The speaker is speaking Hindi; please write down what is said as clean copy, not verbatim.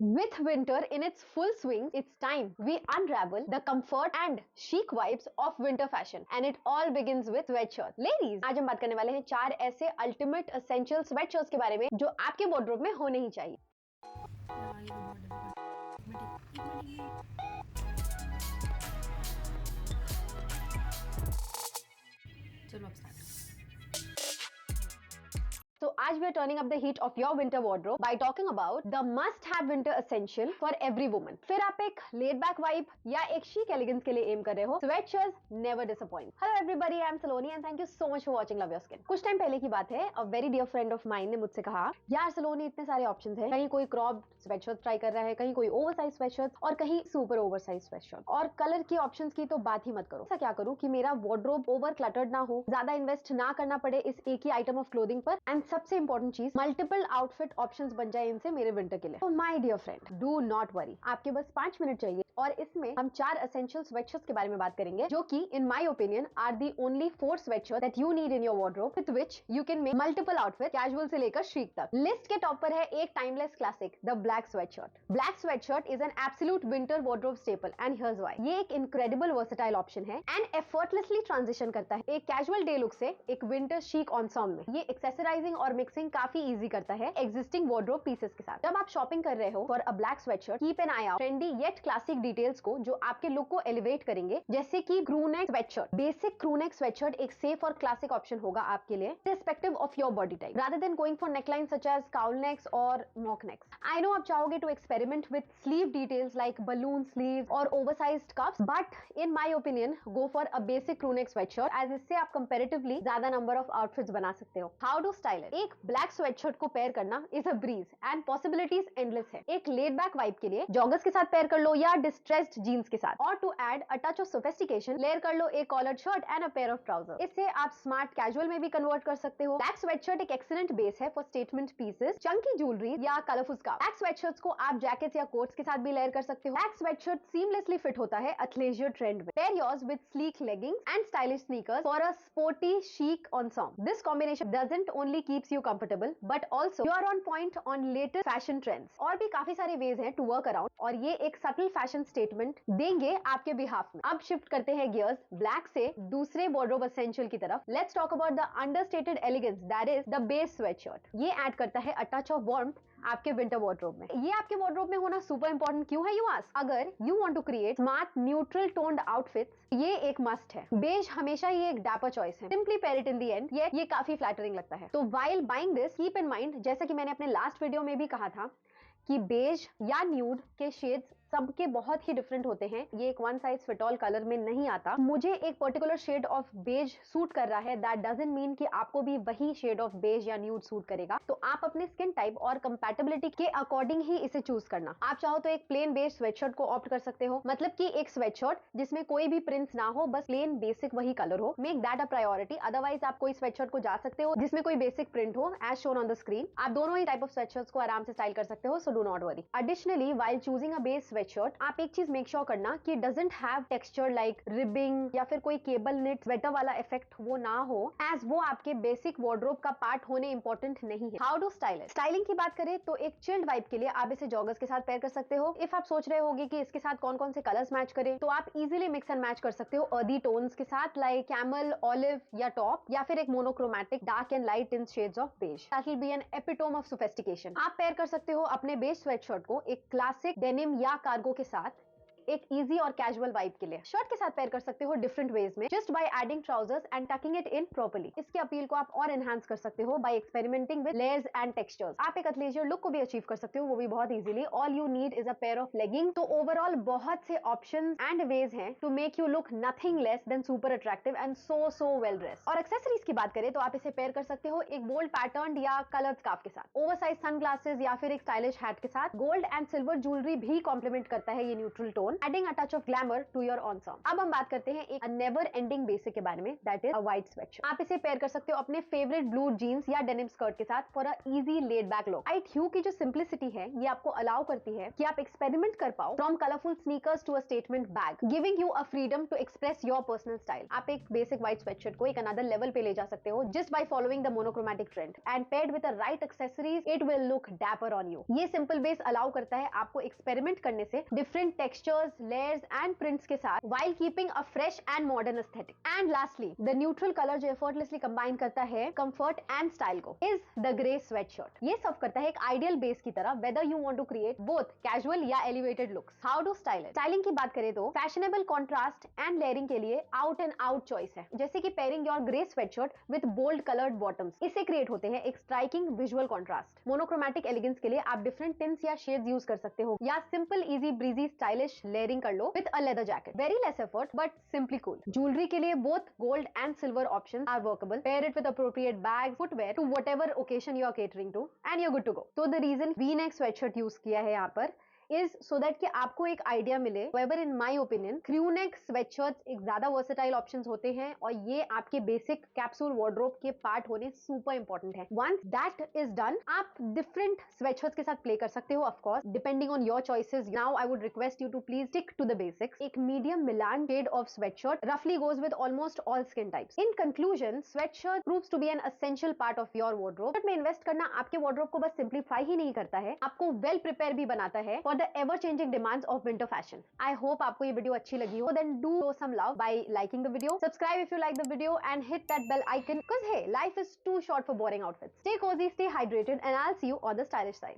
With winter in its full swing, it's time we unravel the comfort and chic vibes of winter fashion. And it all begins with sweatshirt. Ladies, आज हम बात करने वाले हैं 4 ऐसे अल्टीमेट एसेंशियल स्वेटशर्ट्स के बारे में जो आपके वार्डरोब में होने ही चाहिए। चलो अब स्टार्ट। So आज we are turning up the heat of your winter wardrobe by talking about the must-have winter essential for every woman. फिर आप एक laid back vibe या एक chic elegance के लिए aim कर रहे हो, sweatshirts never disappoint. Hello everybody, I am Saloni and thank you so much for watching Love Your Skin. कुछ टाइम पहले की बात है, a very dear friend of mine ने मुझसे कहा, यार सलोनी इतने सारे options हैं, कहीं कोई cropped sweatshirt ट्राई कर रहा है, कहीं कोई oversize sweatshirt और कहीं super oversize sweatshirt. और कलर की options की तो बात ही मत करो. ऐसा क्या करूँ कि मेरा wardrobe over cluttered ना हो, ज्यादा इन्वेस्ट ना करना पड़े इस एक ही आइटम ऑफ क्लोथिंग पर, एंड सबसे इंपॉर्टेंट चीज मल्टीपल आउटफिट ऑप्शंस बन जाए इनसे मेरे विंटर के लिए। तो my dear friend, do not worry, आपके बस 5 मिनट चाहिए और इसमें हम 4 एसेंशियल स्वेटशर्ट्स के बारे में बात करेंगे जो कि in my opinion are the only 4 sweatshirt that you need in your wardrobe with which you can make multiple outfit, casual से लेकर शीक तक। लिस्ट के टॉप पर है एक timeless classic, the black sweatshirt. Black sweatshirt is an absolute winter wardrobe staple and here's why. ये एक इनक्रेडिबल वर्सेटाइल ऑप्शन है एंड एफर्टलेसली ट्रांजिशन करता है एक कैजुअल डे लुक से एक विंटर शीक एंसेम्बल में। ये एक्सेसराइजिंग और मिक्सिंग काफी इजी करता है एग्जिस्टिंग वार्डरोब पीसेस के साथ। जब आप शॉपिंग कर रहे हो for a black sweatshirt, keep an eye out trendy yet classic details को जो आपके लुक को एलिवेट करेंगे, जैसे कि crew neck sweatshirt. Basic crew neck sweatshirt एक सेफ और क्लासिक ऑप्शन होगा आपके लिए, respective of your body type, rather than going for neckline such as cowl necks और मॉक नेक्स। आई नो आप चाहोगे to experiment with sleeve details like balloon sleeve और oversized cuffs, but in my opinion go for a basic crew neck sweatshirt, as इससे आप कंपैरेटिवली ज्यादा नंबर ऑफ आउटफिट्स बना सकते हो। How to style it? एक ब्लैक स्वेटशर्ट को पेयर करना is a breeze and possibilities endless है। एक लेड बैक वाइब के लिए जॉगर्स के साथ पेयर कर लो या डिस्ट्रेस्ड जीन्स के साथ, और to add a touch of sophistication layer कर लो एक collared shirt and a pair of trouser. इससे आप स्मार्ट कैजुअल में भी कन्वर्ट कर सकते हो। ब्लैक स्वेटशर्ट एक एक्सीलेंट बेस है for statement pieces, Chunky jewellery या कलरफुल स्कार्फ। ब्लैक स्वेटशर्ट्स को आप जैकेट्स या कोट्स के साथ भी लेयर कर सकते हो। ब्लैक स्वेटशर्ट सीमलेसली फिट होता है athleisure trend में। Pair yours with sleek leggings and stylish sneakers for a sporty chic ensemble. This combination doesn't only keeps you comfortable but also you are on point on latest fashion trends. और भी काफी सारे वेज हैं टू वर्क अराउंड और ये एक सटल फैशन स्टेटमेंट देंगे आपके बिहाफ में। अब शिफ्ट करते हैं गियर्स ब्लैक से दूसरे वार्डरोब एसेंशियल की तरफ। Let's talk about the understated elegance that is the base sweatshirt. ये ऐड करता है अ टच ऑफ वार्मथ आपके विंटर वार्डरोब में। ये आपके वार्डरोब में होना सुपर इंपॉर्टेंट क्यों है, यू आस्क? अगर you want to create smart neutral toned outfits, ये एक मस्ट है। बेज हमेशा ये एक डैपर चॉइस है। Simply pair it in the end, ये काफी फ्लैटरिंग लगता है। तो while buying this keep in mind, जैसा कि मैंने अपने लास्ट वीडियो में भी कहा था कि बेज या न्यूड के शेड्स सबके बहुत ही डिफरेंट होते हैं। ये एक one size fit all colour में नहीं आता। मुझे एक particular shade of beige suit कर रहा है, दैट डजंट मीन कि आपको भी वही शेड ऑफ बेज या न्यूड सूट करेगा। तो आप अपने स्किन टाइप और कंपैटिबिलिटी के अकॉर्डिंग ही इसे चूज करना। आप चाहो तो एक प्लेन बेज स्वेटशर्ट को ऑप्ट कर सकते हो, मतलब कि एक स्वेटशर्ट जिसमें कोई भी प्रिंट्स ना हो, बस प्लेन बेसिक वही कलर हो। Make that a priority. Otherwise आप कोई स्वेटशर्ट को जा सकते हो जिसमें कोई बेसिक प्रिंट हो as shown on the screen. आप दोनों ही टाइप ऑफ स्वेटशर्ट्स को आराम से स्टाइल कर सकते हो, so do not worry. Additionally while choosing a base sweatshirt, आप एक चीज मेक श्योर करना कि doesn't have texture like ribbing या फिर कोई केबल निट स्वेटर वाला इफेक्ट वो ना हो, एज वो आपके बेसिक वार्डरोब का पार्ट होने इंपॉर्टेंट नहीं है। How to style it? Styling की बात करें तो एक चिल्ड वाइब के लिए आप इसे जॉगर्स के साथ पेयर कर सकते हो। इफ आप सोच रहे होगे कि इसके साथ कौन कौन से कलर्स मैच करें, तो आप इजीली मिक्स एंड मैच कर सकते हो अर्दी टोन्स के साथ, लाइक कैमल, ऑलिव या टॉप, या फिर एक monochromatic dark and light in shades of beige. That will be an epitome of sophistication. आप पेयर कर सकते हो अपने बेस स्वेटशर्ट को एक क्लासिक डेनिम या कार्गो के साथ एक इजी और कैजुअल वाइब के लिए। शर्ट के साथ पेयर कर सकते हो डिफरेंट वेज में, just by adding trousers and tucking it in properly. इसके अपील को आप और एनहांस कर सकते हो by experimenting with layers and textures. आप एक एथलीजर लुक को भी अचीव कर सकते हो, वो भी बहुत easily. All you need is a pair of legging. तो ओवरऑल बहुत से ऑप्शंस एंड वेज हैं to make you look nothing less than super attractive and so well dressed. और एक्सेसरीज की बात करें तो आप इसे पेयर कर सकते हो एक बोल्ड पैटर्न या कलर्ड स्कार्फ के साथ, ओवरसाइज सनग्लासेस या फिर एक स्टाइलिश हैट के साथ। गोल्ड एंड सिल्वर ज्वेलरी भी कॉम्प्लीमेंट करता है ये neutral tone. adding a touch of glamour to your ensemble. अब हम बात करते हैं एक never ending basic के बारे में, that is a white sweatshirt. आप इसे पेयर कर सकते हो अपने favorite blue jeans या denim skirt के साथ for a easy laid back look. White hue की जो simplicity है ये आपको allow करती है कि आप experiment कर पाओ from colorful sneakers to a statement bag, giving you a freedom to express your personal style. आप एक basic white sweatshirt को एक another level पे ले जा सकते हो just by following the monochromatic trend and paired with the right accessories it will look dapper on you. ये simple base allow करता है आपको experiment करने से different textures, layers and prints के साथ while keeping a fresh and modern aesthetic. And lastly, the neutral color जो effortlessly combine करता है comfort and style को is the grey sweatshirt. ये सर्व करता है एक ideal base की तरह whether you want to create both casual या elevated looks. How to style it? Styling की बात करें तो fashionable contrast and layering के लिए out and out choice है, जैसे कि pairing your grey sweatshirt with bold colored bottoms. इससे create होते हैं एक striking visual contrast. Monochromatic elegance के लिए आप different tints या shades use कर सकते हो या simple easy breezy stylish layering कर लो with a leather jacket. Very less effort but simply cool. Jewelry के लिए both gold and silver options are workable. Pair it with appropriate bags, footwear to whatever occasion you are catering to and you're good to go. So the reason V-neck sweatshirt use किया है यहाँ पर is so that कि आपको एक आइडिया मिले. However, in my opinion, crew neck sweatshirts एक ज्यादा versatile options होते हैं और ये आपके basic capsule wardrobe के part होने super important है. Once that is done, आप different sweatshirts के साथ play कर सकते हो, of course, depending on your choices. Now, I would request you to please stick to the basics. एक medium Milan shade of sweatshirt roughly goes with almost all skin types. In conclusion, sweatshirt proves to be an essential part of your wardrobe. But में इन्वेस्ट करना आपके wardrobe को बस simplify ही नहीं करता है, आपको well prepare भी बनाता है for the ever changing demands of winter fashion. I hope आपको ये वीडियो अच्छी लगी हो. Then do show some love by liking the video, subscribe if you like the video and hit that bell icon because hey, life is too short for boring outfits. Stay cozy, stay hydrated and I'll see you on the stylish side.